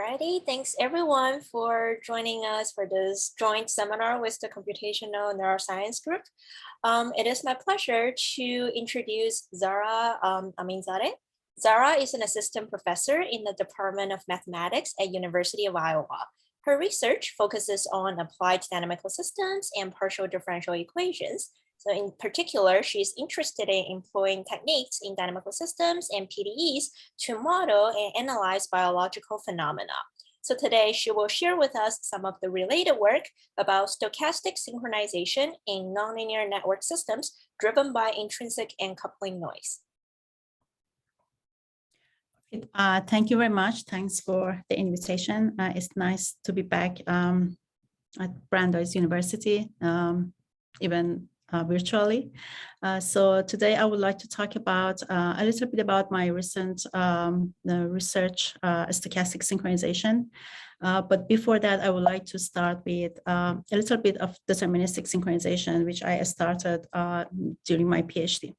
Alrighty, thanks everyone for joining us for this joint seminar with the Computational Neuroscience Group. It is my pleasure to introduce Zahra Aminzare. Zahra is an assistant professor in the Department of Mathematics at University of Iowa. Her research focuses on applied dynamical systems and partial differential equations. So in particular, she's interested in employing techniques in dynamical systems and PDEs to model and analyze biological phenomena. So today she will share with us some of the related work about stochastic synchronization in nonlinear network systems driven by intrinsic and coupling noise. Thank you very much. Thanks for the invitation. It's nice to be back at Brandeis University, even virtually. So today I would like to talk about a little bit about my recent research, stochastic synchronization. But before that, I would like to start with a little bit of deterministic synchronization, which I started during my PhD.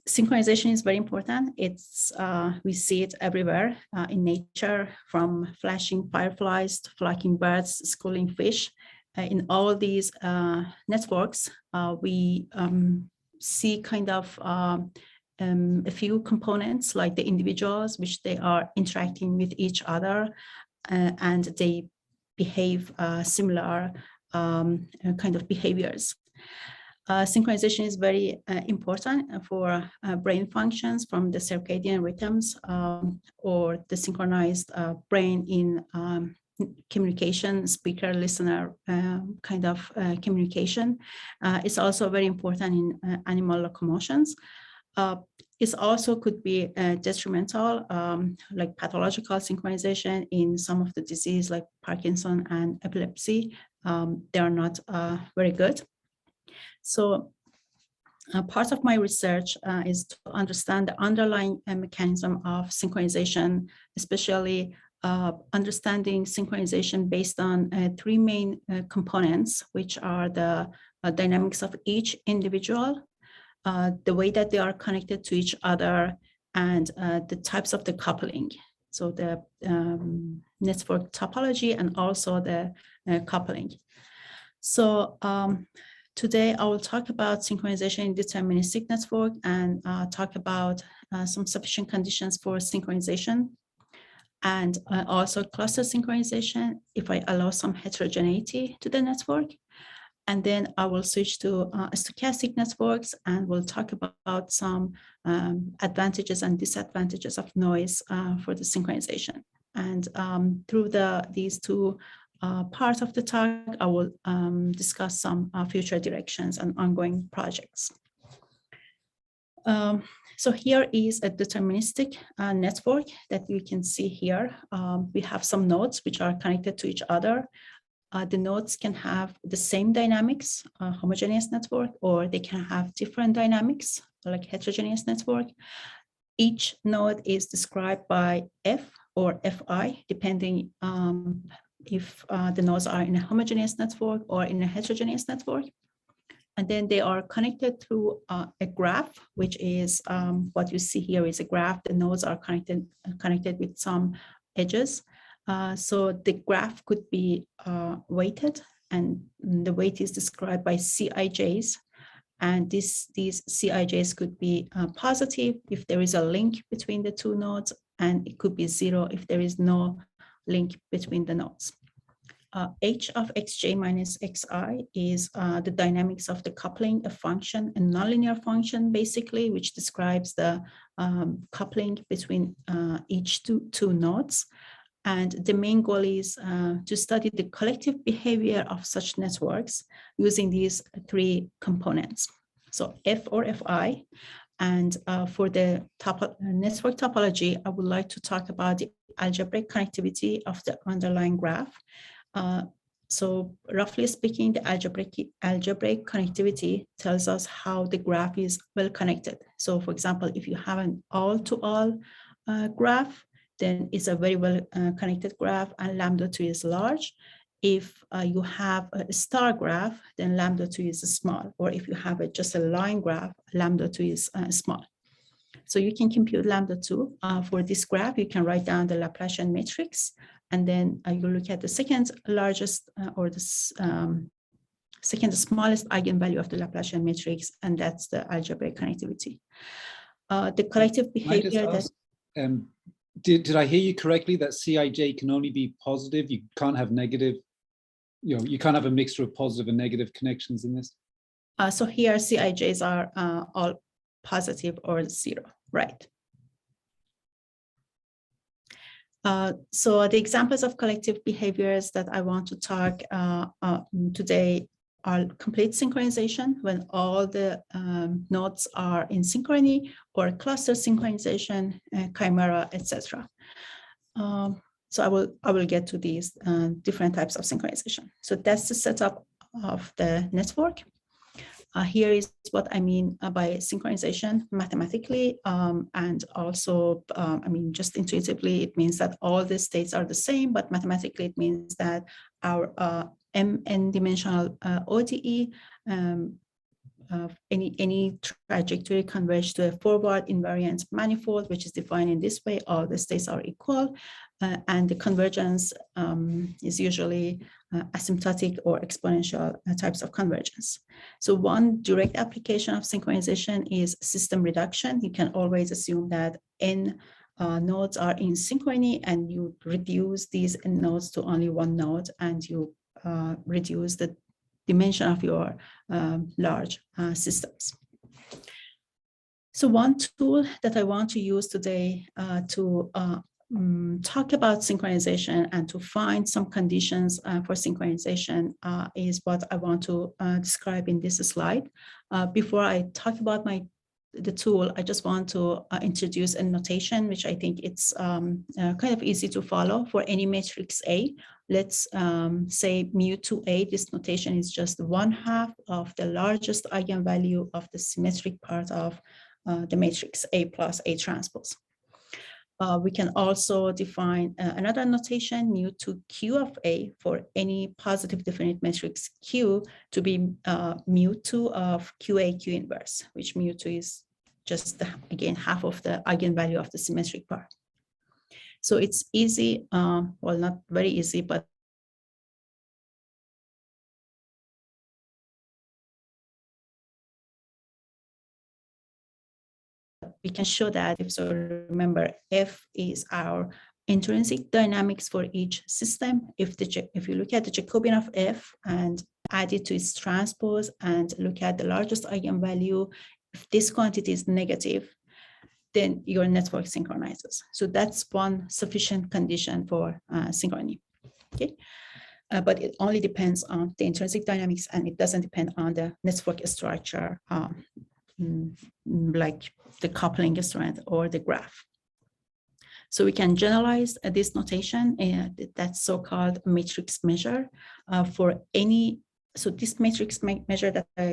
Synchronization is very important. It's we see it everywhere in nature, from flashing fireflies to flocking birds, schooling fish. In all these networks, we see kind of a few components like the individuals, which they are interacting with each other, and they behave similar kind of behaviors. Synchronization is very important for brain functions, from the circadian rhythms or the synchronized brain in communication, speaker listener kind of communication. It's also very important in animal locomotions. It also could be detrimental, like pathological synchronization in some of the disease like Parkinson and epilepsy. They are not very good. So part of my research is to understand the underlying mechanism of synchronization, especially understanding synchronization based on three main components, which are the dynamics of each individual, the way that they are connected to each other, and the types of the coupling. So the network topology and also the coupling. So today I will talk about synchronization in deterministic network and talk about some sufficient conditions for synchronization, and also cluster synchronization if I allow some heterogeneity to the network. And then I will switch to stochastic networks, and we'll talk about some advantages and disadvantages of noise for the synchronization. And through these two parts of the talk, I will discuss some future directions and ongoing projects. So here is a deterministic network that you can see here. We have some nodes which are connected to each other. The nodes can have the same dynamics, homogeneous network, or they can have different dynamics, like heterogeneous network. Each node is described by F or Fi, depending if the nodes are in a homogeneous network or in a heterogeneous network. And then they are connected through a graph, which is what you see here is a graph. The nodes are connected with some edges. So the graph could be weighted, and the weight is described byCijs. And theseCijs could be positive if there is a link between the two nodes, and it could be 0 if there is no link between the nodes. H of xj minus xi is the dynamics of the coupling, a function, a nonlinear function, basically, which describes the coupling between each two nodes. And the main goal is to study the collective behavior of such networks using these three components. So F or Fi. And for the network topology, I would like to talk about the algebraic connectivity of the underlying graph. So roughly speaking, the algebraic connectivity tells us how the graph is well connected. So for example, if you have an all-to-all graph, then it's a very well connected graph, and lambda 2 is large. If you have a star graph, then lambda 2 is small. Or if you have just a line graph, lambda 2 is small. So you can compute lambda 2. For this graph, you can write down the Laplacian matrix, and then you look at the second largest or the second smallest eigenvalue of the Laplacian matrix, and that's the algebraic connectivity. The collective behavior that... Did I hear you correctly that Cij can only be positive? You can't have negative, you can't have a mixture of positive and negative connections in this? So hereCijs are all positive or 0, right? So the examples of collective behaviors that I want to talk today are complete synchronization, when all the nodes are in synchrony, or cluster synchronization, chimera, etc. So I will get to these different types of synchronization. So that's the setup of the network. Here is what I mean by synchronization mathematically, and also, I mean, just intuitively, it means that all the states are the same, but mathematically it means that our mn dimensional ODE, any trajectory converge to a forward invariant manifold, which is defined in this way. All the states are equal, and the convergence is usually asymptotic or exponential types of convergence. So one direct application of synchronization is system reduction. You can always assume that n nodes are in synchrony, and you reduce these n nodes to only one node, and you reduce the dimension of your large systems. So one tool that I want to use today to talk about synchronization and to find some conditions for synchronization is what I want to describe in this slide. Before I talk about the tool, I just want to introduce a notation, which I think it's kind of easy to follow for any matrix A. Let's say mu2A. This notation is just 1/2 of the largest eigenvalue of the symmetric part of the matrix A plus A transpose. We can also define another notation, mu2Q of A, for any positive definite matrix Q to be mu2 of QA Q inverse, which mu2 is just, again, 1/2 of the eigenvalue of the symmetric part. So it's easy, well, not very easy, but we can show that. So remember, F is our intrinsic dynamics for each system. If you look at the Jacobian of F and add it to its transpose and look at the largest eigenvalue, if this quantity is negative, then your network synchronizes. So that's one sufficient condition for synchrony. Okay, but it only depends on the intrinsic dynamics, and it doesn't depend on the network structure, like the coupling strength or the graph. So we can generalize this notation, that's so-called matrix measure for any. So this matrix measure that I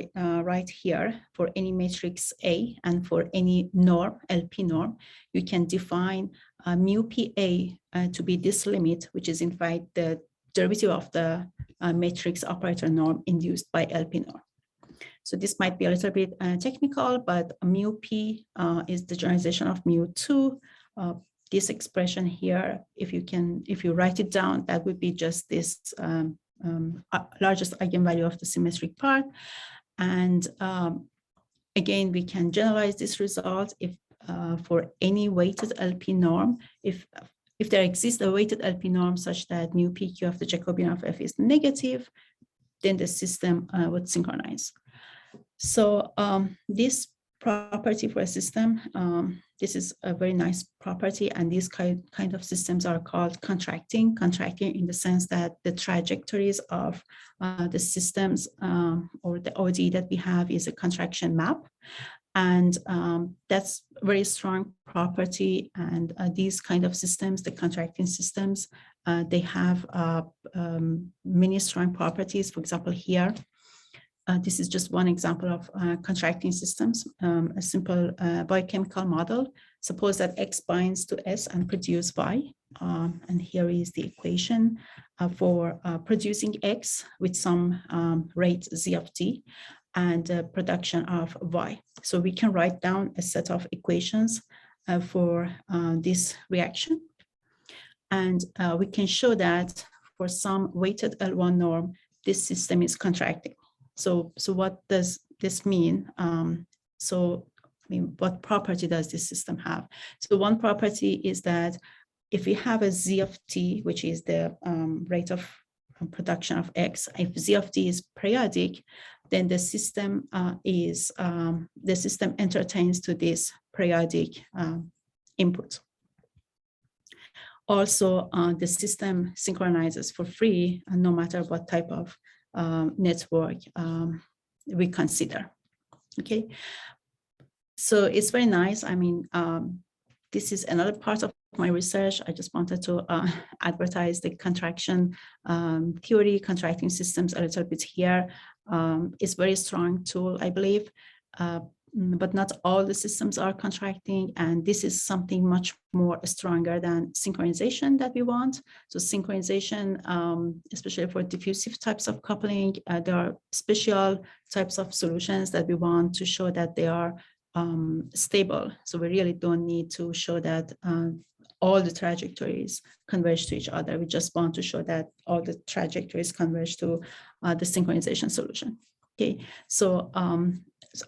write here for any matrix A and for any norm, LP norm, you can define mu PA to be this limit, which is in fact the derivative of the matrix operator norm induced by LP norm. So this might be a little bit technical, but mu P is the generalization of mu2. This expression here, if you write it down, that would be just this largest eigenvalue of the symmetric part. And again, we can generalize this result if for any weighted LP norm, if there exists a weighted LP norm such that mu PQ of the Jacobian of F is negative, then the system would synchronize. So this property for a system, this is a very nice property, and these kind of systems are called contracting in the sense that the trajectories of the systems or the ODE that we have is a contraction map, and that's a very strong property. And these kind of systems, the contracting systems, they have many strong properties. For example, here, this is just one example of contracting systems, a simple biochemical model. Suppose that X binds to S and produce Y. And here is the equation for producing X with some rate Z of T. and the production of y. So we can write down a set of equations for this reaction. And we can show that for some weighted L1 norm, this system is contracting. So what does this mean? What property does this system have? So one property is that if we have a z of t, which is the rate of production of x, if z of t is periodic, then the system entertains to this periodic input. Also, the system synchronizes for free, no matter what type of network we consider. Okay, so it's very nice. I mean, this is another part of my research. I just wanted to advertise the contraction theory, contracting systems a little bit here. It's a very strong tool, I believe, but not all the systems are contracting, and this is something much more stronger than synchronization that we want. So synchronization, especially for diffusive types of coupling, there are special types of solutions that we want to show that they are stable. So we really don't need to show that all the trajectories converge to each other. We just want to show that all the trajectories converge to the synchronization solution. Okay, so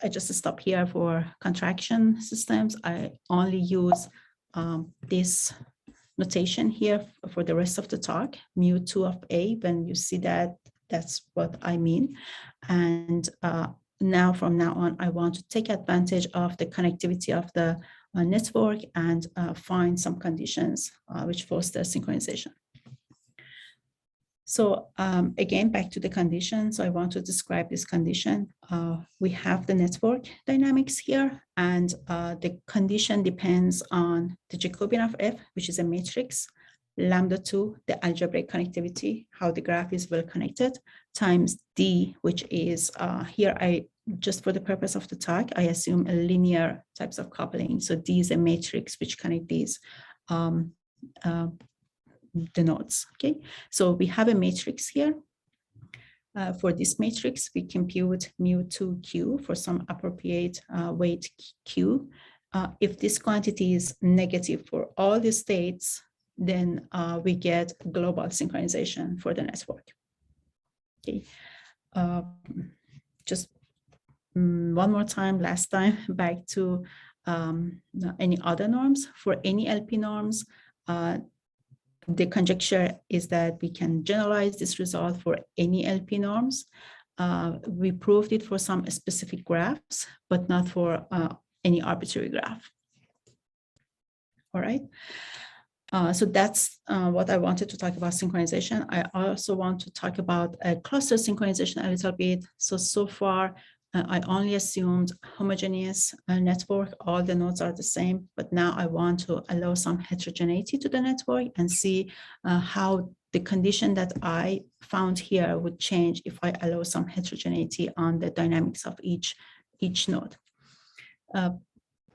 I just stop here for contraction systems. I only use this notation here for the rest of the talk, mu2 of A. When you see that, that's what I mean. And now, from now on, I want to take advantage of the connectivity of the network and find some conditions which foster synchronization. So again, back to the condition. So I want to describe this condition. We have the network dynamics here, and the condition depends on the Jacobian of F, which is a matrix, lambda2, the algebraic connectivity, how the graph is well connected, times D, which is here, just for the purpose of the talk, I assume a linear types of coupling. So D is a matrix which connect these the nodes. Okay, so we have a matrix here. For this matrix, we compute mu2q for some appropriate weight q. If this quantity is negative for all the states, then we get global synchronization for the network. Okay, just one more time, last time, back to any other norms. For any LP norms, the conjecture is that we can generalize this result for any LP norms. We proved it for some specific graphs, but not for any arbitrary graph. All right. So that's what I wanted to talk about synchronization. I also want to talk about cluster synchronization a little bit. So far, I only assumed homogeneous network, all the nodes are the same, but now I want to allow some heterogeneity to the network and see how the condition that I found here would change if I allow some heterogeneity on the dynamics of each node.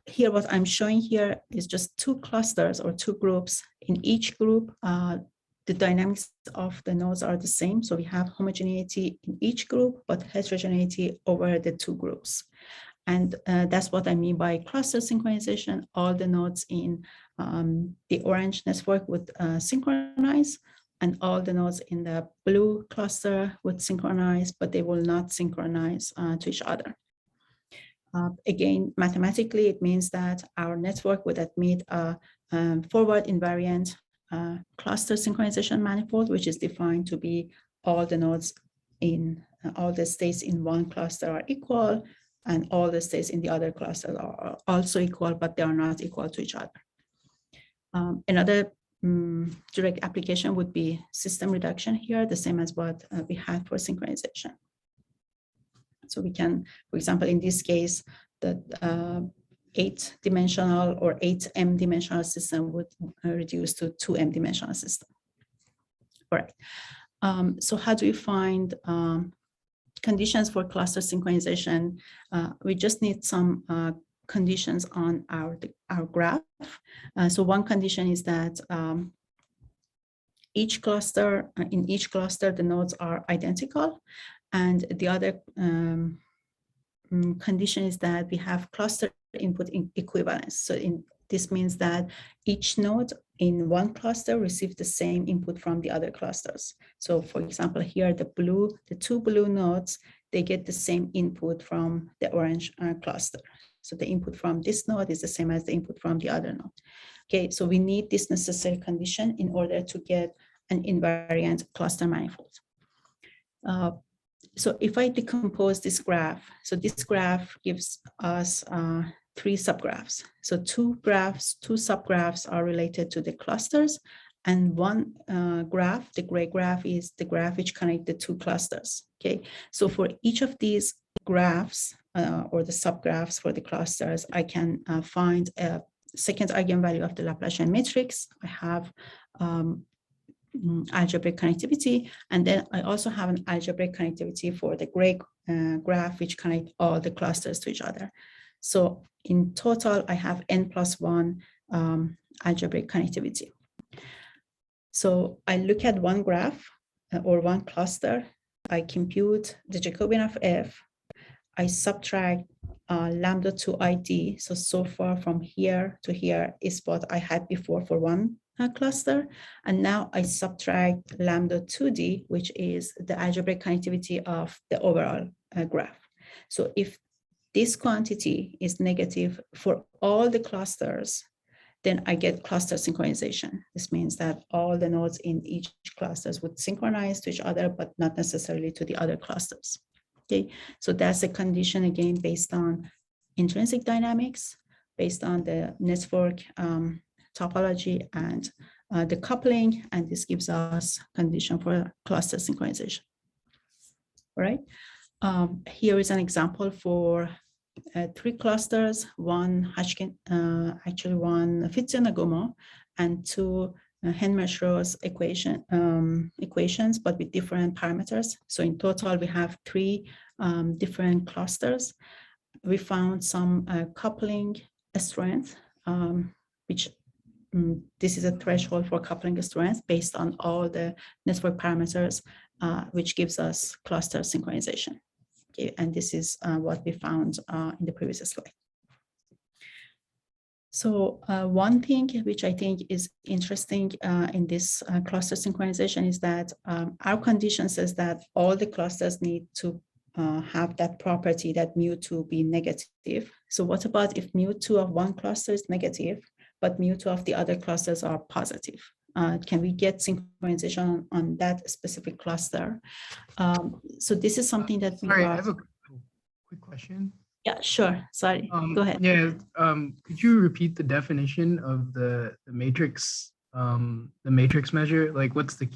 Here, what I'm showing here is just two clusters or two groups. In each group, the dynamics of the nodes are the same. So we have homogeneity in each group, but heterogeneity over the two groups. And that's what I mean by cluster synchronization. All the nodes in the orange network would synchronize, and all the nodes in the blue cluster would synchronize, but they will not synchronize to each other. Again, mathematically, it means that our network would admit a forward invariant cluster synchronization manifold, which is defined to be all the nodes in all the states in one cluster are equal, and all the states in the other cluster are also equal, but they are not equal to each other. Another direct application would be system reduction here, the same as what we had for synchronization. So we can, for example, in this case, the 8-dimensional or 8m dimensional system would reduce to 2m dimensional system. All right. So how do you find conditions for cluster synchronization? We just need some conditions on our graph. So one condition is that in each cluster, the nodes are identical, and the other condition is that we have cluster input equivalence. So this means that each node in one cluster receives the same input from the other clusters. So for example, here the two blue nodes, they get the same input from the orange cluster. So the input from this node is the same as the input from the other node. Okay, so we need this necessary condition in order to get an invariant cluster manifold. So if I decompose this graph, so this graph gives us 3 subgraphs. So two subgraphs are related to the clusters, and one graph, the gray graph, is the graph which connects the 2 clusters. Okay, so for each of these graphs or the subgraphs for the clusters, I can find a second eigenvalue of the Laplacian matrix. I have algebraic connectivity, and then I also have an algebraic connectivity for the gray graph, which connect all the clusters to each other. So in total, I have n+1 algebraic connectivity. So I look at one graph or one cluster, I compute the Jacobian of f, I subtract lambda to id. So far from here to here is what I had before for one cluster. And now I subtract lambda 2d, which is the algebraic connectivity of the overall graph. So if this quantity is negative for all the clusters, then I get cluster synchronization. This means that all the nodes in each clusters would synchronize to each other, but not necessarily to the other clusters. Okay, so that's a condition, again, based on intrinsic dynamics, based on the network topology and the coupling, and this gives us condition for cluster synchronization. All right, here is an example for 3 clusters, one Hodgkin, actually one Fitz-Nagumo, and 2 Henry-Schro's equations, but with different parameters. So in total, we have 3 different clusters. We found some coupling strength, which this is a threshold for coupling strength based on all the network parameters, which gives us cluster synchronization. Okay, and this is what we found in the previous slide. So one thing which I think is interesting in this cluster synchronization is that our condition says that all the clusters need to have that property that mu2 be negative. So what about if mu2 of one cluster is negative, but mu2 of the other clusters are positive? Can we get synchronization on that specific cluster? So this is something that we Sorry, I have a quick question. Yeah, sure. Sorry, go ahead. Yeah, could you repeat the definition of the matrix measure? Like, what's the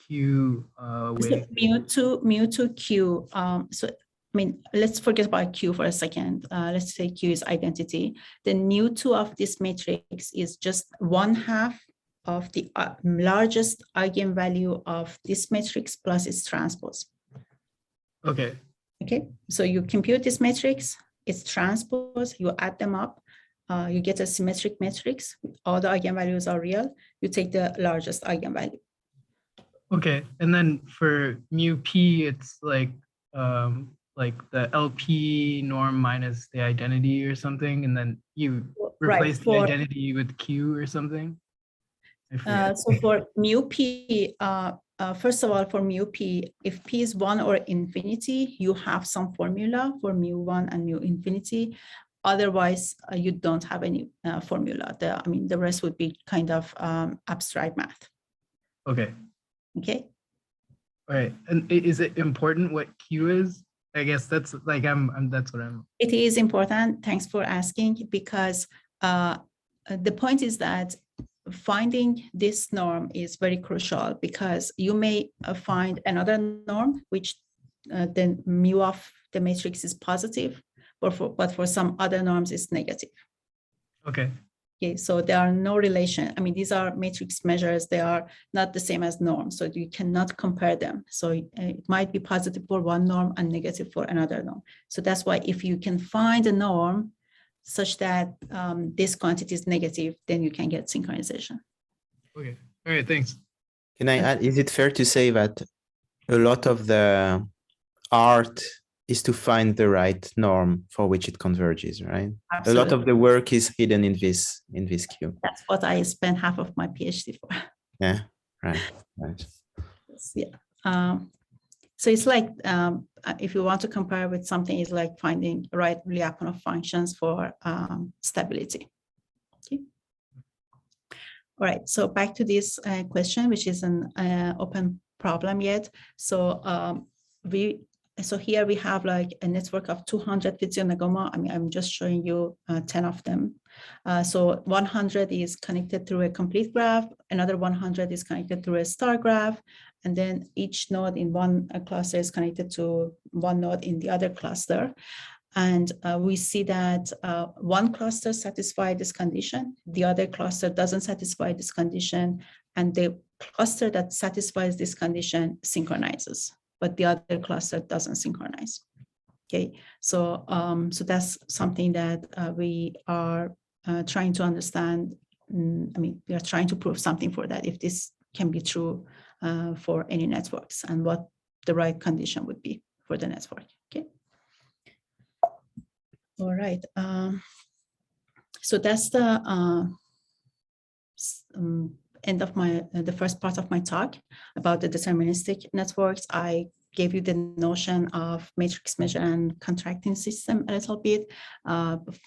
Q way? Mu2 Q. So I mean, let's forget about Q for a second. Let's say Q is identity. The mu2 of this matrix is just 1/2 of the largest eigenvalue of this matrix plus its transpose. Okay. Okay, so you compute this matrix, its transpose, you add them up, you get a symmetric matrix. All the eigenvalues are real. You take the largest eigenvalue. Okay, and then for mu p, it's like the LP norm minus the identity or something, and then you replace the identity with Q or something. So for mu p, first of all, for mu p, if p is 1 or infinity, you have some formula for mu1 and mu infinity. Otherwise, you don't have any formula. The rest would be kind of abstract math. Okay. Okay. All right. And is it important what Q is? I guess that's like that's what I'm. It is important. Thanks for asking, because the point is that finding this norm is very crucial, because you may find another norm which the mu of the matrix is positive, but for some other norms it's negative. Okay. Okay, so there are no relation. I mean, these are matrix measures. They are not the same as norms, so you cannot compare them. So it might be positive for one norm and negative for another norm. So that's why if you can find a norm such that this quantity is negative, then you can get synchronization. Okay. All right. Thanks. Can I add? Is it fair to say that a lot of the art is to find the right norm for which it converges, right? Absolutely. A lot of the work is hidden in this queue. That's what I spent half of my PhD for. Yeah, right. Yeah. So it's like, if you want to compare with something, it's like finding the right Lyapunov functions for stability. Okay. All right, so back to this question, which is an open problem yet. So so here we have like a network of 200 physiognomoma. I mean, I'm just showing you 10 of them. So 100 is connected through a complete graph. Another 100 is connected through a star graph. And then each node in one cluster is connected to one node in the other cluster. And we see that one cluster satisfies this condition, the other cluster doesn't satisfy this condition, and the cluster that satisfies this condition synchronizes, but the other cluster doesn't synchronize. Okay, so so that's something that we are trying to understand. I mean, we are trying to prove something for that, if this can be true for any networks, and what the right condition would be for the network. Okay. All right. So that's the end of my the first part of my talk about the deterministic networks. I gave you the notion of matrix measure and contracting system a little bit.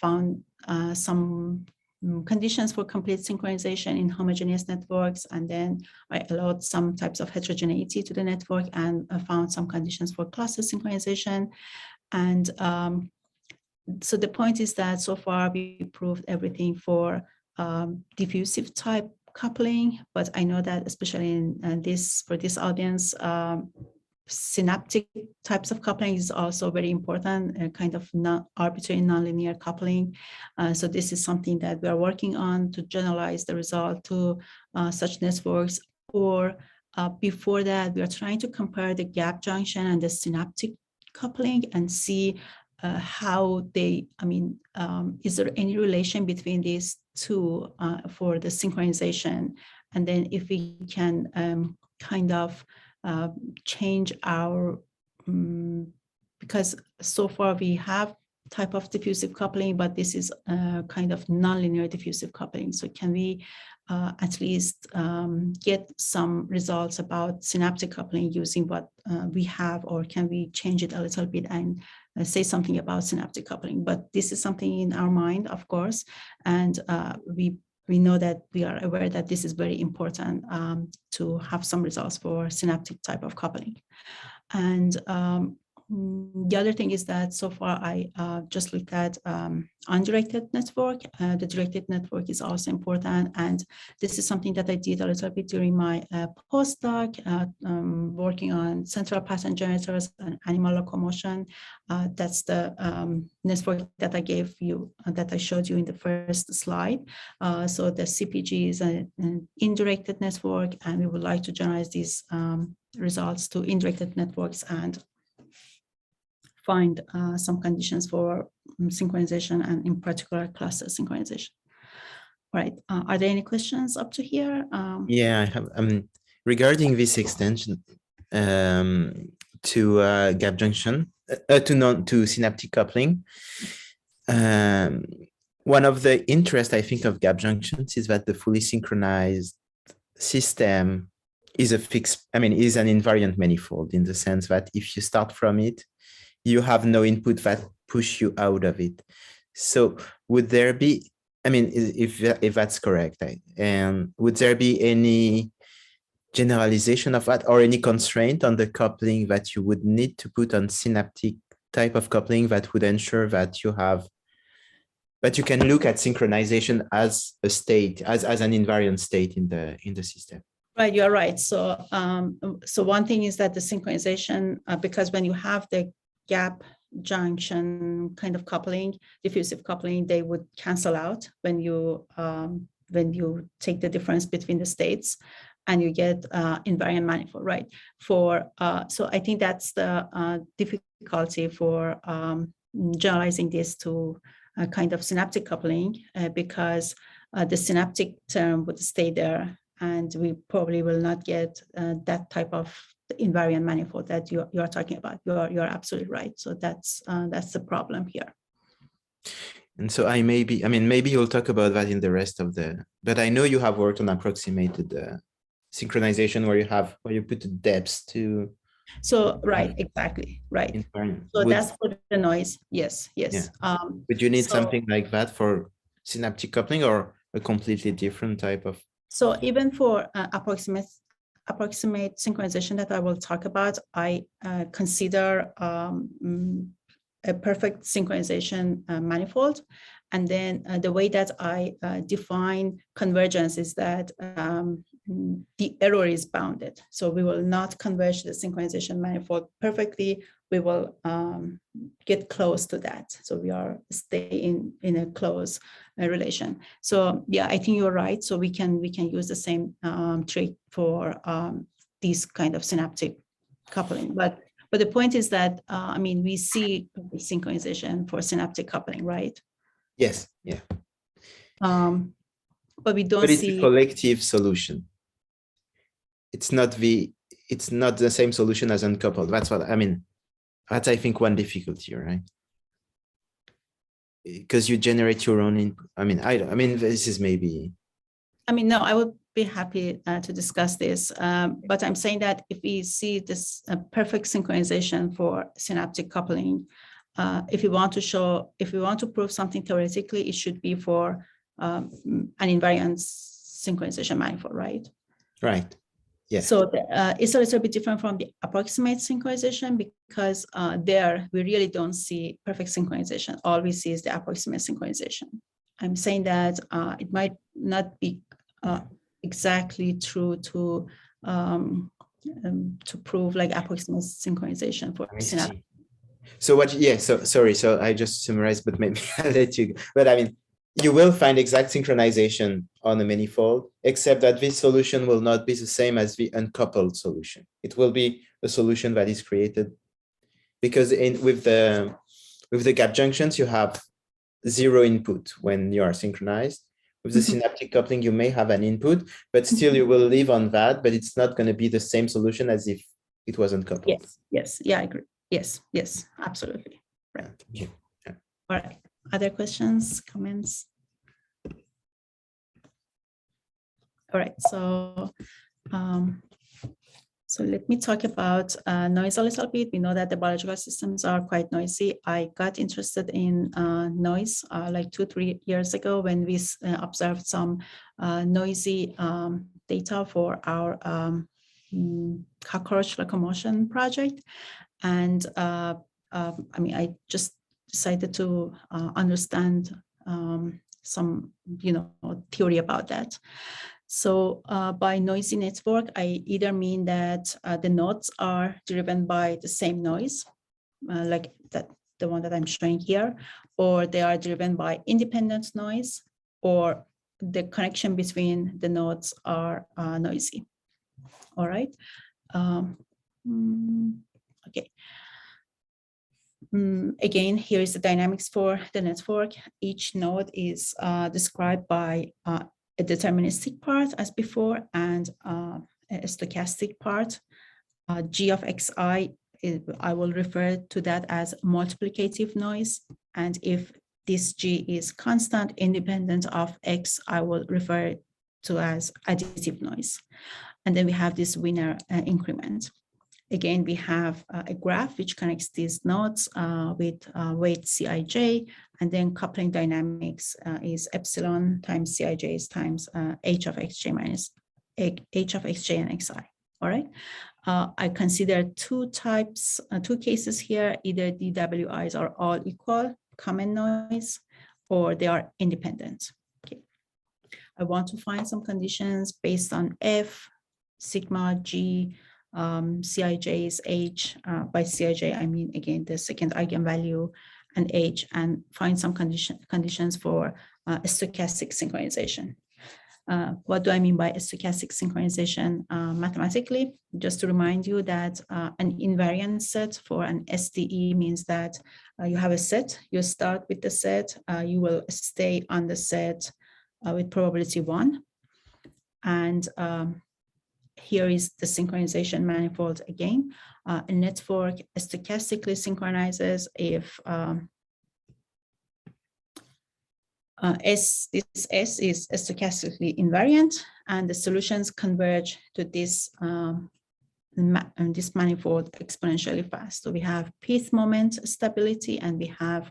Found some conditions for complete synchronization in homogeneous networks, and then I allowed some types of heterogeneity to the network, and found some conditions for cluster synchronization. And so the point is that so far we proved everything for diffusive type coupling, but I know that especially in for this audience, synaptic types of coupling is also very important, kind of arbitrary nonlinear coupling. So this is something that we are working on to generalize the result to such networks. Or before that, we are trying to compare the gap junction and the synaptic coupling and see how they, I mean, is there any relation between these two for the synchronization? And then if we can kind of change our, because so far we have type of diffusive coupling, but this is kind of nonlinear diffusive coupling. So can we at least get some results about synaptic coupling using what we have, or can we change it a little bit and say something about synaptic coupling? But this is something in our mind, of course, and we know that we are aware that this is very important to have some results for synaptic type of coupling. And the other thing is that so far I just looked at undirected network. The directed network is also important, and this is something that I did a little bit during my postdoc, working on central pattern generators and animal locomotion. That's the network that I gave you, that I showed you in the first slide. So the CPG is an indirected network, and we would like to generalize these results to indirected networks and find some conditions for synchronization, and in particular cluster synchronization. All right, are there any questions up to here? Yeah, I have. Regarding this extension to gap junction, to synaptic coupling, one of the interests I think of gap junctions is that the fully synchronized system is a fixed, is an invariant manifold, in the sense that if you start from it, you have no input that push you out of it. So would there be, if that's correct, and would there be any generalization of that, or any constraint on the coupling that you would need to put on synaptic type of coupling that would ensure that you can look at synchronization as a state, as an invariant state in the system? Right, you're right. So so one thing is that the synchronization, because when you have the gap junction kind of coupling, diffusive coupling, they would cancel out when you take the difference between the states, and you get invariant manifold, right? So I think that's the difficulty for generalizing this to a kind of synaptic coupling, because the synaptic term would stay there, and we probably will not get that type of invariant manifold that you are talking about. You're absolutely right. So that's the problem here. And so maybe you'll talk about that in the rest of but I know you have worked on approximated synchronization where you put the depths to. So, right, exactly, right. So that's for the noise, yes. Yeah. Would you need something like that for synaptic coupling or a completely different type of? So even for approximate synchronization that I will talk about, I consider a perfect synchronization manifold. And then the way that I define convergence is that the error is bounded. So we will not converge the synchronization manifold perfectly. We will get close to that. So we are staying in a close relation. So yeah, I think you're right. So we can use the same trick for these kind of synaptic coupling. But the point is that we see synchronization for synaptic coupling, right? Yes. Yeah. But we don't but it's see a collective solution. It's not the same solution as uncoupled. That's what I mean. That's, I think, one difficulty, right? Because you generate your own input. This is maybe. No, I would be happy to discuss this, but I'm saying that if we see this perfect synchronization for synaptic coupling, if we want to prove something theoretically, it should be for an invariant synchronization manifold, right? Right. Yes. So it's a little bit different from the approximate synchronization because there we really don't see perfect synchronization. All we see is the approximate synchronization. I'm saying that it might not be exactly true to prove like approximate synchronization for synaptic. So what? Yeah. So sorry. So I just summarized, but maybe I'll let you go. But you will find exact synchronization on a manifold, except that this solution will not be the same as the uncoupled solution. It will be a solution that is created because with the gap junctions, you have zero input when you are synchronized. With the synaptic coupling, you may have an input, but still you will live on that, but it's not going to be the same solution as if it was uncoupled. Yes. Yeah, I agree. Yes, absolutely. Right. Okay. Yeah. All right. Other questions, comments? All right, so let me talk about noise a little bit. We know that the biological systems are quite noisy. I got interested in noise like 2-3 years ago when we observed some noisy data for our cockroach locomotion project. And I just decided to understand some, theory about that. So by noisy network, I either mean that the nodes are driven by the same noise, like the one that I'm showing here, or they are driven by independent noise, or the connection between the nodes are noisy. All right. Okay. Again, here is the dynamics for the network. Each node is described by a deterministic part as before and a stochastic part. G of xi, I will refer to that as multiplicative noise. And if this G is constant, independent of x, I will refer to as additive noise. And then we have this winner increment. Again, we have a graph which connects these nodes with weight Cij, and then coupling dynamics is epsilon times Cij's times h of xj minus h of xj and xi. All right. I consider two cases here. Either DWIs are all equal, common noise, or they are independent. Okay. I want to find some conditions based on F, sigma, G, Cij's H, by Cij, I mean, again, the second eigenvalue and H, and find some conditions for a stochastic synchronization. What do I mean by a stochastic synchronization mathematically? Just to remind you that an invariant set for an SDE means that you have a set, you start with the set, you will stay on the set with probability 1. And here is the synchronization manifold again. A network stochastically synchronizes if this S is stochastically invariant, and the solutions converge to this this manifold exponentially fast. So we have pith moment stability, and we have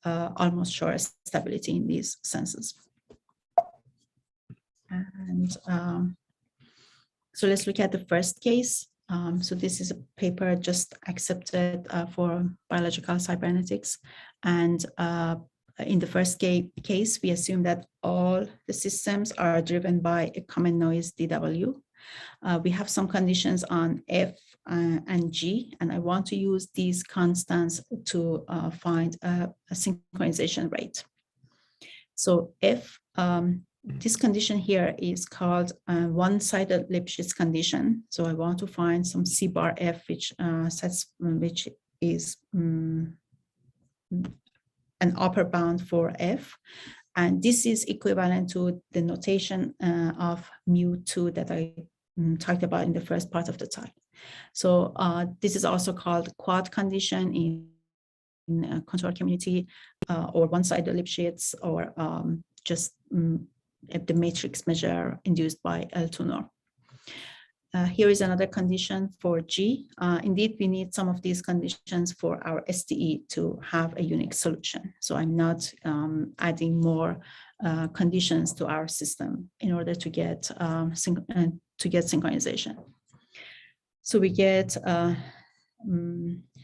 almost sure stability in these senses. And so let's look at the first case. So this is a paper just accepted for biological cybernetics. And in the first case, we assume that all the systems are driven by a common noise DW. We have some conditions on F and G, and I want to use these constants to find a synchronization rate. So F, this condition here is called one-sided Lipschitz condition. So I want to find some C bar F, which is an upper bound for F. And this is equivalent to the notation of mu2 that I talked about in the first part of the talk. So this is also called quad condition in control community, or one-sided Lipschitz, or just the matrix measure induced by L2 norm. Here is another condition for G. Indeed, we need some of these conditions for our STE to have a unique solution. So I'm not adding more conditions to our system in order to get synchronization. So we get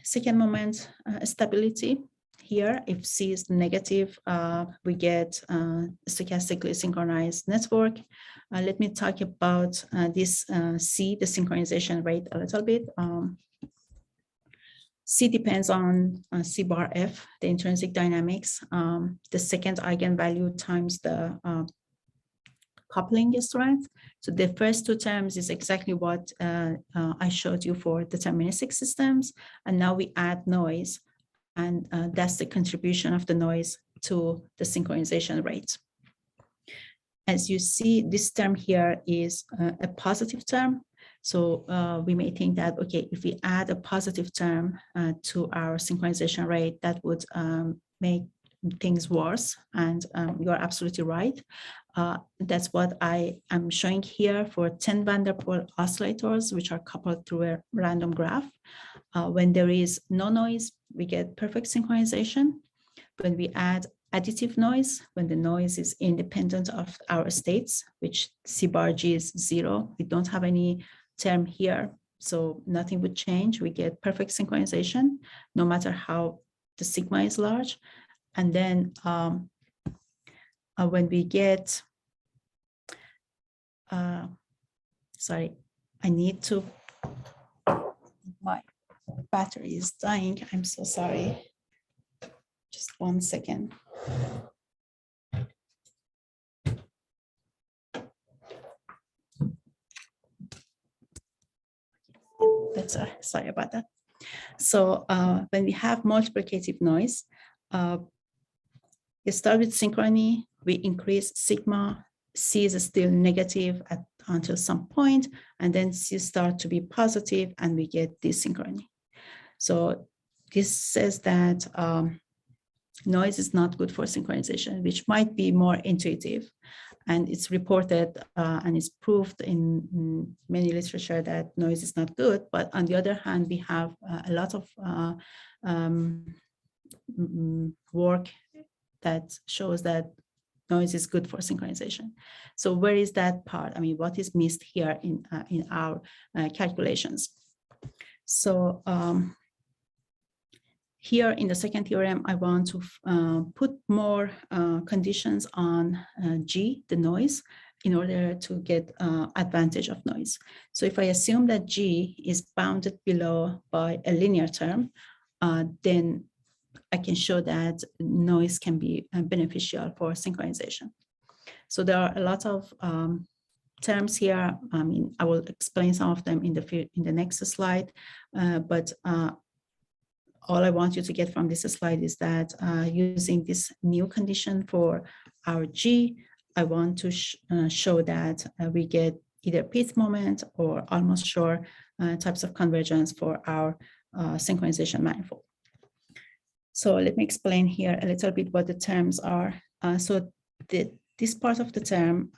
second moment stability. Here, if C is negative, we get stochastically synchronized network. Let me talk about this C, the synchronization rate, a little bit. C depends on C bar F, the intrinsic dynamics. The second eigenvalue times the coupling strength. So the first two terms is exactly what I showed you for deterministic systems. And now we add noise, and that's the contribution of the noise to the synchronization rate. As you see, this term here is a positive term. So we may think that, okay, if we add a positive term to our synchronization rate, that would make things worse. And you are absolutely right. That's what I am showing here for 10 van der Pol oscillators, which are coupled through a random graph. When there is no noise, we get perfect synchronization. When we add additive noise, when the noise is independent of our states, which C bar G is 0, we don't have any term here, so nothing would change. We get perfect synchronization, no matter how the sigma is large. And then when we get, sorry, I need to, my battery is dying. I'm so sorry. Just 1 second. That's sorry about that. So when we have multiplicative noise, we start with synchrony, we increase sigma, C is still negative until some point, and then C start to be positive, and we get desynchrony. So this says that noise is not good for synchronization, which might be more intuitive. And it's reported and it's proved in many literature that noise is not good. But on the other hand, we have a lot of work that shows that noise is good for synchronization. So where is that part? I mean, what is missed here in our calculations? So here in the second theorem, I want to put more conditions on G, the noise, in order to get advantage of noise. So if I assume that G is bounded below by a linear term, then I can show that noise can be beneficial for synchronization. So there are a lot of terms here. I mean, I will explain some of them in the next slide, but all I want you to get from this slide is that using this new condition for our G, I want to show that we get either pith moment or almost sure types of convergence for our synchronization manifold. So let me explain here a little bit what the terms are. This part of the term,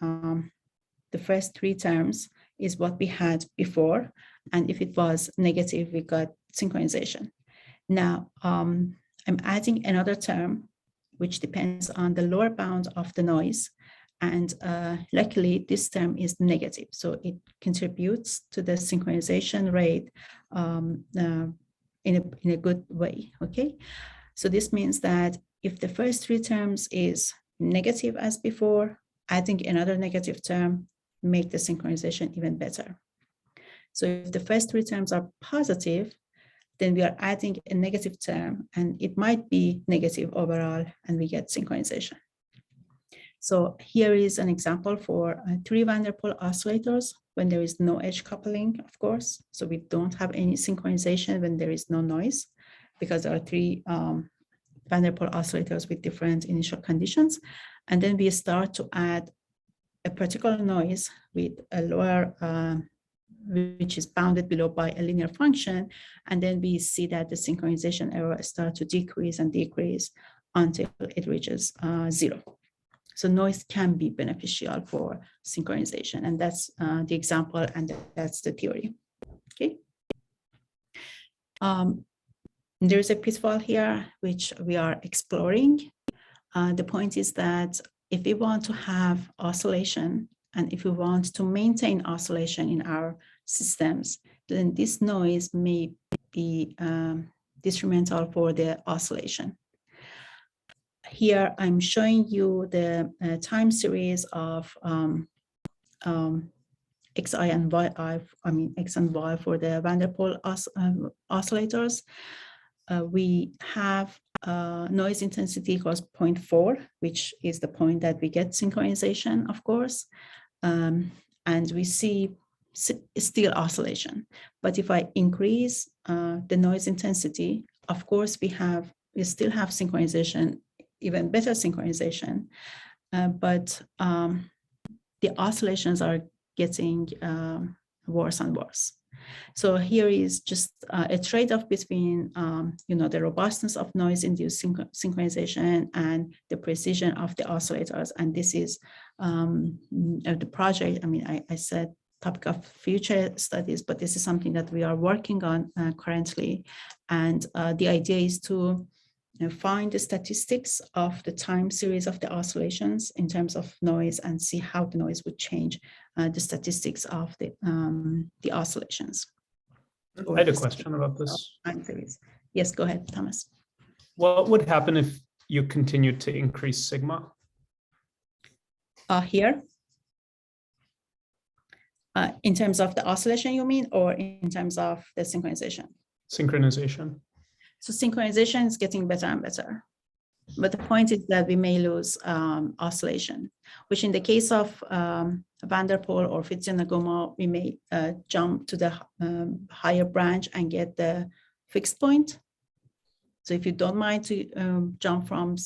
the first three terms is what we had before. And if it was negative, we got synchronization. Now, I'm adding another term, which depends on the lower bound of the noise. And luckily, this term is negative. So it contributes to the synchronization rate in a good way, okay? So this means that if the first three terms is negative as before, adding another negative term make the synchronization even better. So if the first three terms are positive, then we are adding a negative term and it might be negative overall and we get synchronization. So here is an example for 3 van der Pol oscillators when there is no edge coupling, of course. So we don't have any synchronization when there is no noise because there are 3 van der Pol oscillators with different initial conditions. And then we start to add a particular noise with a lower, which is bounded below by a linear function. And then we see that the synchronization error starts to decrease and decrease until it reaches 0. So noise can be beneficial for synchronization. And that's the example, and that's the theory, okay? There's a pitfall here, which we are exploring. The point is that if we want to have oscillation, and if we want to maintain oscillation in our systems, then this noise may be detrimental for the oscillation. Here, I'm showing you the time series of Xi and Yi, X and Y for the van der Pol oscillators. We have noise intensity equals 0.4, which is the point that we get synchronization, of course. And we see still oscillation. But if I increase the noise intensity, of course, we still have synchronization, even better synchronization, but the oscillations are getting worse and worse. So here is just a trade-off between, the robustness of noise-induced synchronization and the precision of the oscillators. And this is the project. I said topic of future studies, but this is something that we are working on currently. And the idea is to find the statistics of the time series of the oscillations in terms of noise and see how the noise would change the statistics of the oscillations. I had a question about this. Time series. Yes, go ahead, Thomas. What would happen if you continued to increase sigma? Here? In terms of the oscillation, you mean, or in terms of the synchronization? Synchronization. So synchronization is getting better and better. But the point is that we may lose oscillation, which in the case of van der Pol or Fuzzy-Nagumo, we may jump to the higher branch and get the fixed point. So if you don't mind to jump from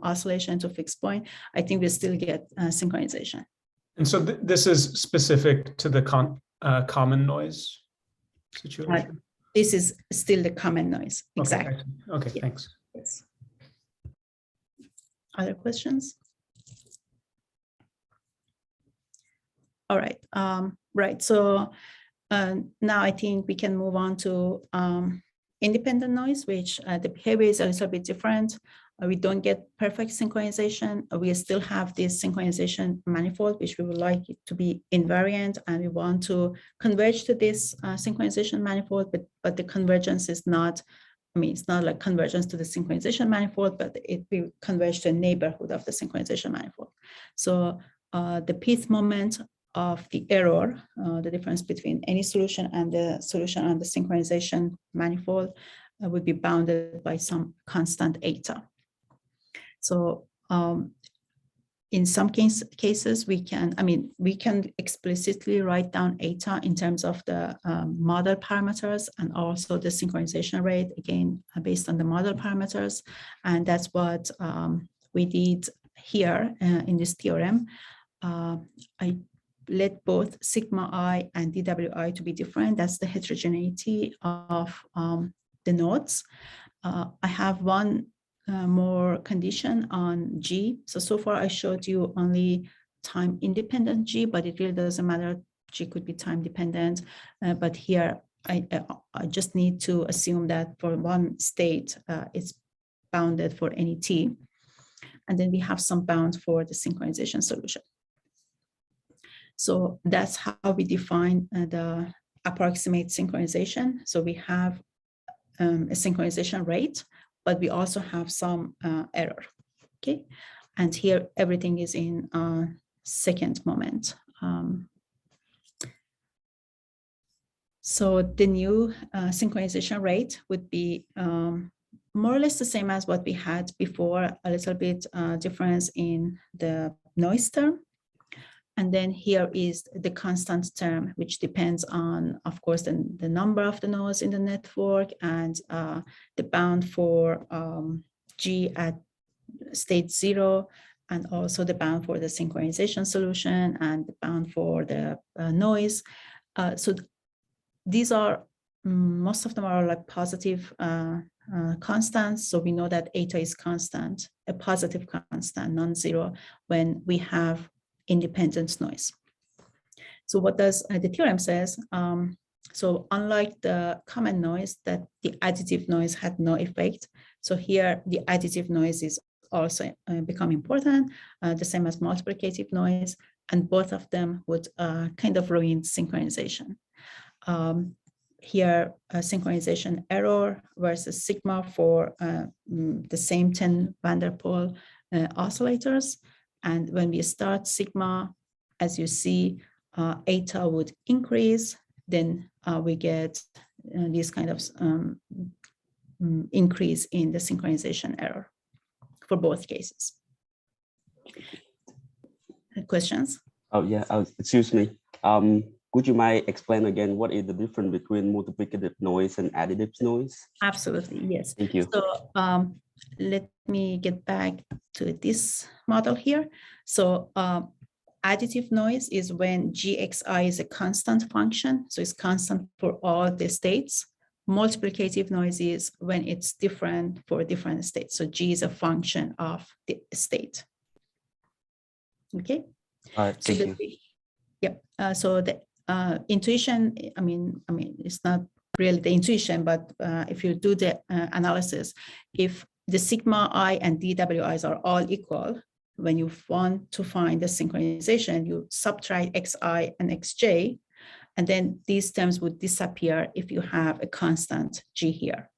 oscillation to fixed point, I think we still get synchronization. And so this is specific to the common noise situation? This is still the common noise. Exactly. Okay, yeah. Thanks. Yes. Other questions? All right. Right. So now I think we can move on to independent noise, which the behavior is a little bit different. We don't get perfect synchronization. We still have this synchronization manifold, which we would like it to be invariant, and we want to converge to this synchronization manifold, but the convergence is not, it's not like convergence to the synchronization manifold, but it will converge to a neighborhood of the synchronization manifold. So the pith moment of the error, the difference between any solution and the solution on the synchronization manifold would be bounded by some constant eta. So in some cases, we can explicitly write down eta in terms of the model parameters and also the synchronization rate, again, based on the model parameters. And that's what we did here in this theorem. I let both sigma I and dwi to be different. That's the heterogeneity of the nodes. I have one more condition on G. So far I showed you only time independent G, but it really doesn't matter. G could be time dependent, but here I just need to assume that for one state, it's bounded for any T. And then we have some bounds for the synchronization solution. So that's how we define the approximate synchronization. So we have a synchronization rate, but we also have some error, okay? And here everything is in second moment. So the new synchronization rate would be more or less the same as what we had before, a little bit difference in the noise term. And then here is the constant term, which depends on, of course, the number of the nodes in the network and the bound for G at state 0, and also the bound for the synchronization solution and the bound for the noise. So these are, most of them are like positive constants. So we know that eta is constant, a positive constant, non-zero, when we have independent noise. So what does the theorem says? So unlike the common noise, that the additive noise had no effect. So here the additive noise is also become important, the same as multiplicative noise, and both of them would kind of ruin synchronization. Here, synchronization error versus sigma for the same 10 van der Pol oscillators. And when we start sigma, as you see, eta would increase, then we get this kind of increase in the synchronization error for both cases. Questions? Oh yeah, excuse me. Would you mind explain again what is the difference between multiplicative noise and additive noise? Absolutely, yes. Thank you. So let me get back to this model here. So additive noise is when GXI is a constant function. So it's constant for all the states. Multiplicative noise is when it's different for different states. So G is a function of the state. Okay. All right, thank you. Yep. So the intuition, I mean, it's not really the intuition, but if you do the analysis, if the sigma I and DWIs are all equal, when you want to find the synchronization, you subtract XI and XJ, and then these terms would disappear if you have a constant G here.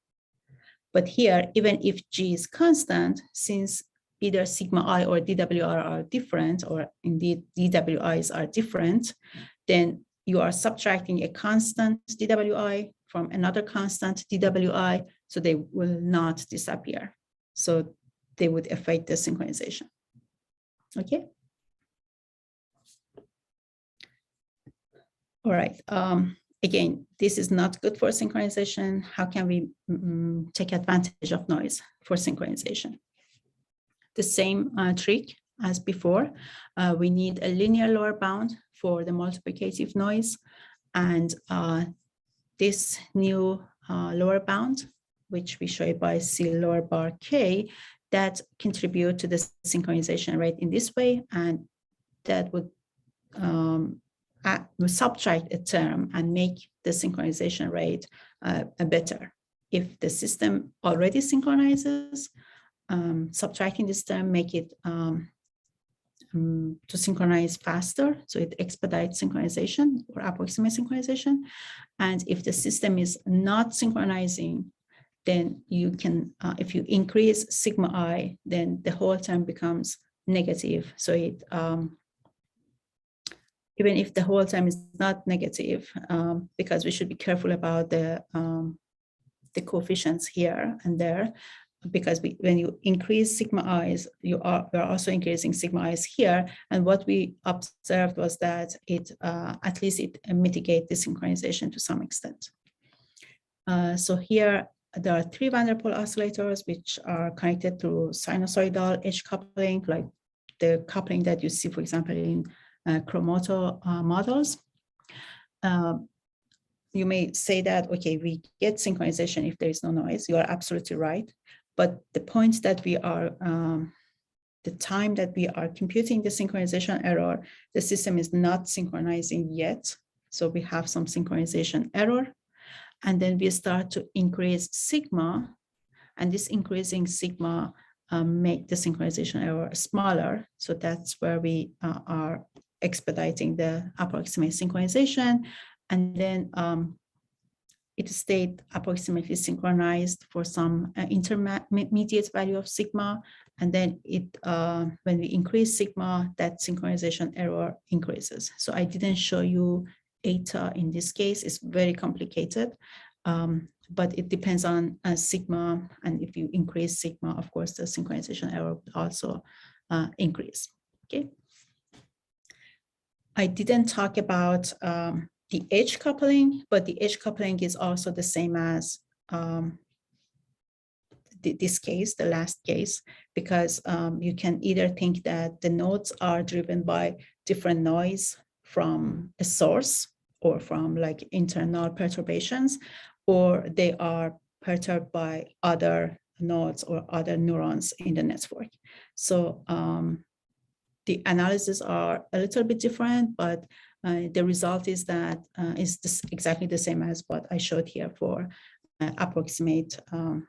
But here, even if G is constant, since either sigma I or DWI are different, or indeed DWIs are different, then you are subtracting a constant DWI from another constant DWI, so they will not disappear. So they would affect the synchronization. Okay. All right. Again, this is not good for synchronization. How can we take advantage of noise for synchronization? The same trick as before. We need a linear lower bound for the multiplicative noise, and this new lower bound, which we show by C lower bar K, that contribute to the synchronization rate in this way, and that would subtract a term and make the synchronization rate better. If the system already synchronizes, subtracting this term make it to synchronize faster, so it expedites synchronization or approximate synchronization. And if the system is not synchronizing, then you can, if you increase sigma I, then the whole term becomes negative. So it, even if the whole term is not negative, because we should be careful about the coefficients here and there, because when you increase sigma i's, you're also increasing sigma i's here. And what we observed was that it, at least it mitigates desynchronization to some extent. So here, there are 3 van der Pol oscillators, which are connected to sinusoidal edge coupling, like the coupling that you see, for example, in chromato models. You may say that, okay, we get synchronization if there is no noise. You are absolutely right. But the point that we are, the time that we are computing the synchronization error, the system is not synchronizing yet. So we have some synchronization error. And then we start to increase sigma. And this increasing sigma make the synchronization error smaller. So that's where we are expediting the approximate synchronization. And then it stayed approximately synchronized for some intermediate value of sigma. And then it, when we increase sigma, that synchronization error increases. So I didn't show you eta in this case. It's very complicated, but it depends on sigma. And if you increase sigma, of course, the synchronization error would also increase. Okay. I didn't talk about the edge coupling, but the edge coupling is also the same as this case, the last case, because you can either think that the nodes are driven by different noise from a source or from like internal perturbations, or they are perturbed by other nodes or other neurons in the network. So the analyses are a little bit different, but the result is that is exactly the same as what I showed here for approximate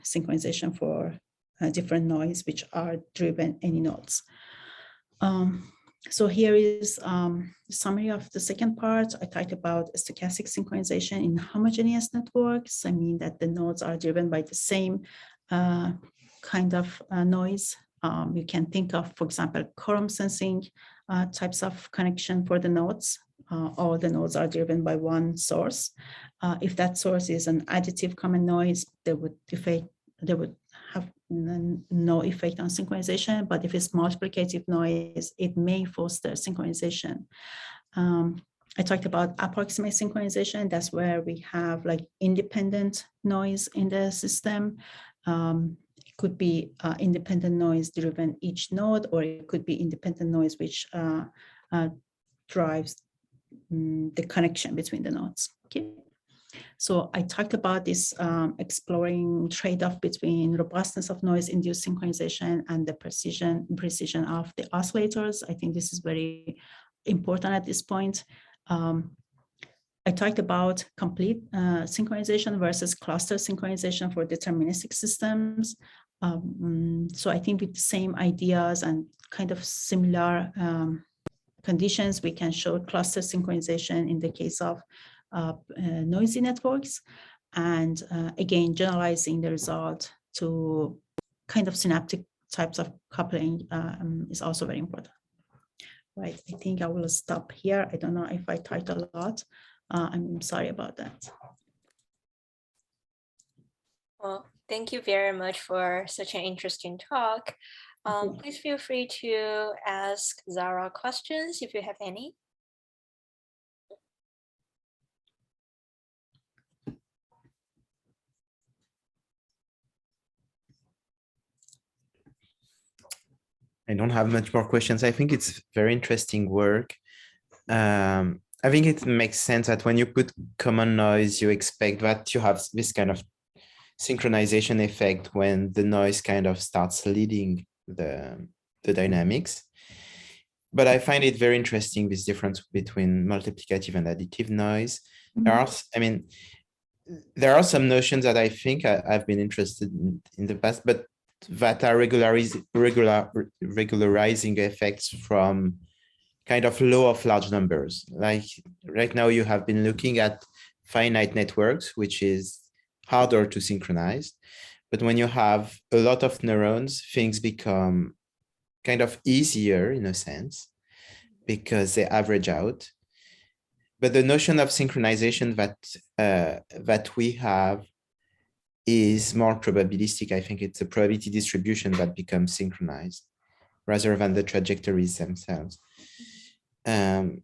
synchronization for different noise which are driven any nodes. So here is a summary of the second part. I talked about stochastic synchronization in homogeneous networks. I mean that the nodes are driven by the same kind of noise. You can think of, for example, quorum sensing types of connection for the nodes. All the nodes are driven by one source. If that source is an additive common noise, they would have no effect on synchronization. But if it's multiplicative noise, it may foster synchronization. I talked about approximate synchronization. That's where we have like independent noise in the system. It could be independent noise driven each node, or it could be independent noise which drives the connection between the nodes. Okay. So I talked about this exploring trade-off between robustness of noise-induced synchronization and the precision of the oscillators. I think this is very important at this point. I talked about complete synchronization versus cluster synchronization for deterministic systems. So I think with the same ideas and kind of similar conditions, we can show cluster synchronization in the case of noisy networks. And again, generalizing the result to kind of synaptic types of coupling is also very important. Right, I think I will stop here. I don't know if I typed a lot. I'm sorry about that. Well, thank you very much for such an interesting talk. Please feel free to ask Zahra questions if you have any. I don't have much more questions. I think it's very interesting work. I think it makes sense that when you put common noise, you expect that you have this kind of synchronization effect when the noise kind of starts leading the dynamics. But I find it very interesting, this difference between multiplicative and additive noise. There are some notions that I think I've been interested in the past, but that are regularizing effects from kind of law of large numbers. Like right now you have been looking at finite networks, which is harder to synchronize. But when you have a lot of neurons, things become kind of easier in a sense, because they average out. But the notion of synchronization that we have is more probabilistic. I think it's a probability distribution that becomes synchronized rather than the trajectories themselves. I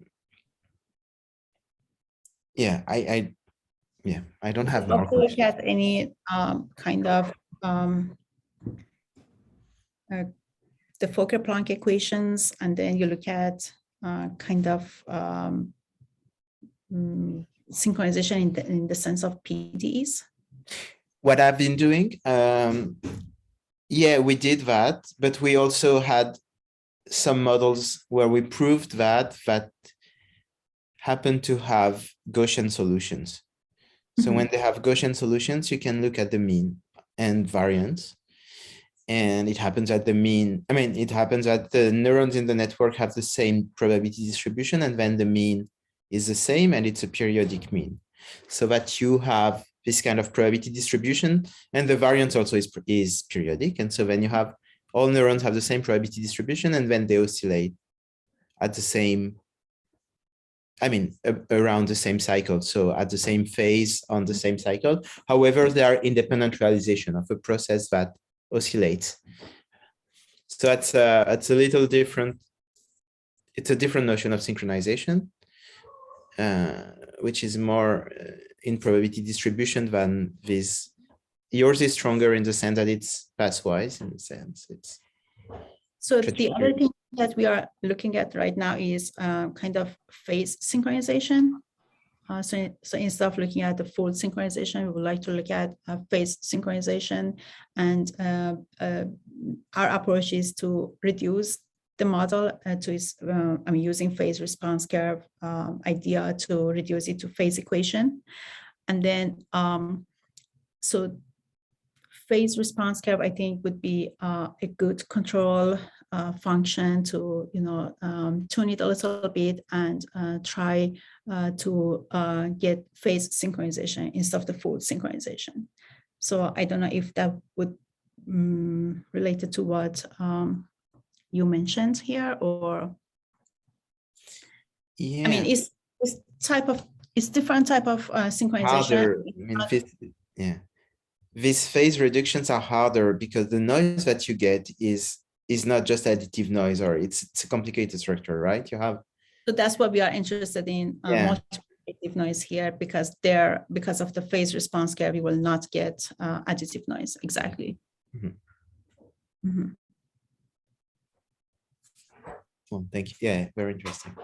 don't have more questions. Look at any kind of the Fokker-Planck equations, and then you look at kind of synchronization in the sense of PDEs? What I've been doing, yeah, we did that, but we also had some models where we proved that happen to have Gaussian solutions. So when they have Gaussian solutions, you can look at the mean and variance. And it happens at the mean, I mean, it happens that the neurons in the network have the same probability distribution, and then the mean is the same, and it's a periodic mean. So that you have this kind of probability distribution, and the variance also is periodic. And so then you have all neurons have the same probability distribution, and then they oscillate at the same, I mean, around the same cycle. So at the same phase on the same cycle. However, they are independent realization of a process that oscillates. So that's a little different. It's a different notion of synchronization, which is more in probability distribution than this. Yours is stronger in the sense that it's pathwise, in the sense it's. So the other thing that we are looking at right now is kind of phase synchronization. So instead of looking at the full synchronization, we would like to look at phase synchronization. And our approach is to reduce the model to its, I mean, using phase response curve idea to reduce it to phase equation. And then, so phase response curve, I think, would be a good control function to, tune it a little bit and try to get phase synchronization instead of the full synchronization. So I don't know if that would related to what you mentioned here, or yeah. I mean, it's different type of synchronization. Harder. These phase reductions are harder because the noise that you get is not just additive noise, or it's a complicated structure, right? You have. So that's what we are interested in, multiplicative noise here, because of the phase response curve, you will not get additive noise. Exactly. Mm-hmm. Mm-hmm. Well, thank you. Yeah, very interesting.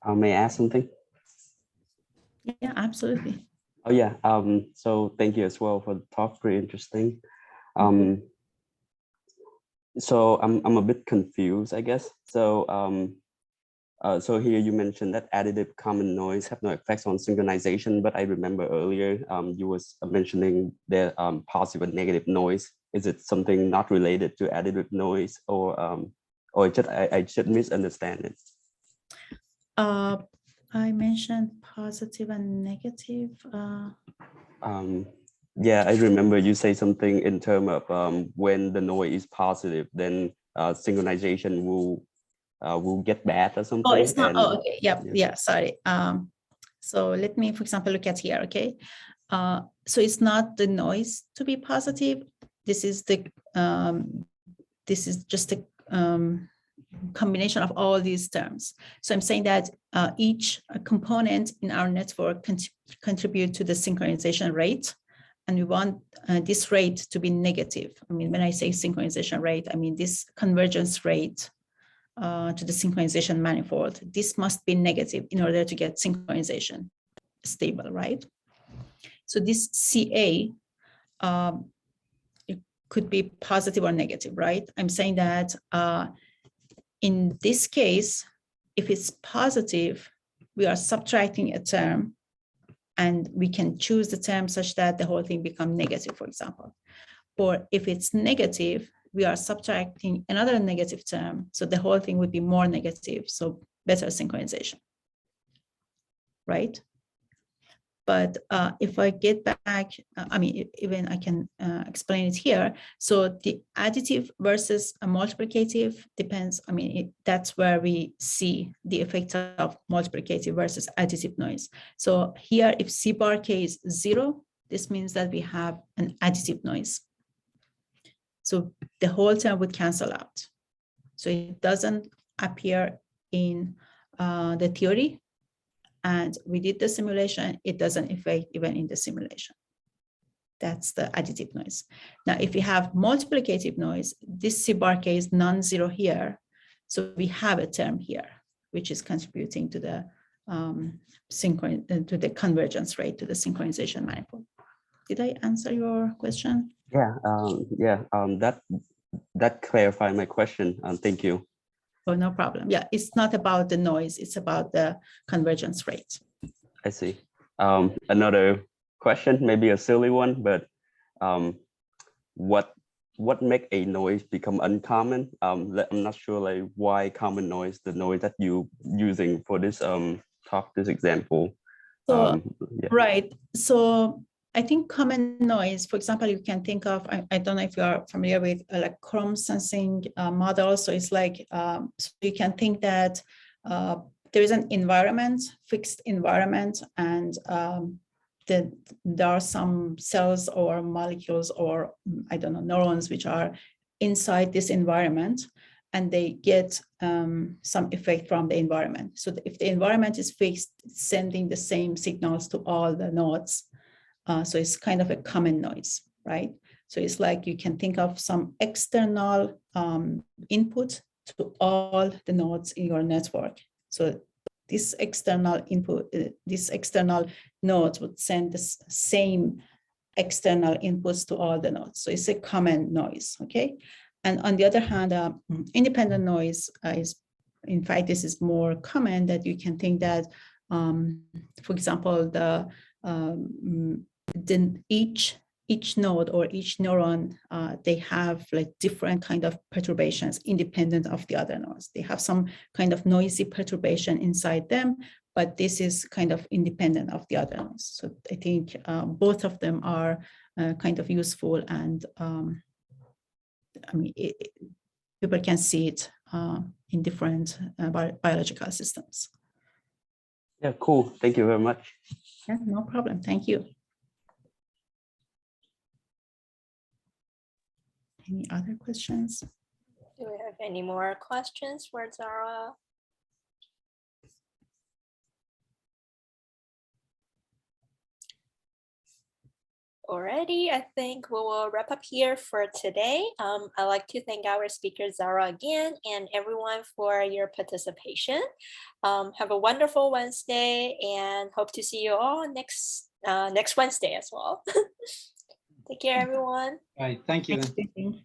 May I ask something? Yeah, absolutely. Oh yeah. So thank you as well for the talk. Very interesting. So I'm a bit confused, I guess. So so here you mentioned that additive common noise have no effects on synchronization, but I remember earlier you was mentioning the positive and negative noise. Is it something not related to additive noise, or I should misunderstand it? I mentioned positive and negative. Yeah, I remember you say something in terms of when the noise is positive, then synchronization will get bad or something. Oh, it's not. Oh, okay. Yeah. Sorry. So let me, for example, look at here. Okay. So it's not the noise to be positive. This is the just a combination of all these terms. So I'm saying that each component in our network contribute to the synchronization rate, and we want this rate to be negative. I mean, when I say synchronization rate, I mean this convergence rate to the synchronization manifold. This must be negative in order to get synchronization stable, right? So this CA, it could be positive or negative, right? I'm saying that in this case, if it's positive, we are subtracting a term, and we can choose the term such that the whole thing becomes negative, for example. Or if it's negative, we are subtracting another negative term, so the whole thing would be more negative, so better synchronization, right? But if I get back, I mean, even I can explain it here. So the additive versus a multiplicative depends, I mean, that's where we see the effect of multiplicative versus additive noise. So here, if C bar K is 0, this means that we have an additive noise. So the whole term would cancel out. So it doesn't appear in the theory. And we did the simulation, it doesn't affect even in the simulation. That's the additive noise. Now, if we have multiplicative noise, this C bar K is non-zero here. So we have a term here, which is contributing to the to the convergence rate, to the synchronization manifold. Did I answer your question? Yeah, that clarified my question. Thank you. Oh, no problem. Yeah, it's not about the noise, it's about the convergence rate. I see. Another question, maybe a silly one, but what make a noise become uncommon? I'm not sure like why common noise, the noise that you using for this this example. So yeah. right. So I think common noise, for example, you can think of, I don't know if you are familiar with like Chrome sensing model. So it's like, so you can think that there is an environment, fixed environment, and there are some cells or molecules or I don't know, neurons, which are inside this environment, and they get some effect from the environment. So if the environment is fixed, it's sending the same signals to all the nodes. So it's kind of a common noise, right? So it's like you can think of some external input to all the nodes in your network. So this external input, this external nodes would send the same external inputs to all the nodes. So it's a common noise, okay? And on the other hand, independent noise is, in fact, this is more common, that you can think that, for example, each node or each neuron, they have like different kind of perturbations independent of the other nodes. They have some kind of noisy perturbation inside them, but this is kind of independent of the other nodes. So I think both of them are kind of useful, and I mean, people can see it in different biological systems. Yeah, cool. Thank you very much. Yeah, no problem. Thank you. Any other questions? Do we have any more questions for Zahra? Alrighty, I think we will wrap up here for today. I'd like to thank our speaker Zahra again, and everyone for your participation. Have a wonderful Wednesday, and hope to see you all next Wednesday as well. Take care, everyone. Right, thank you. Thank you.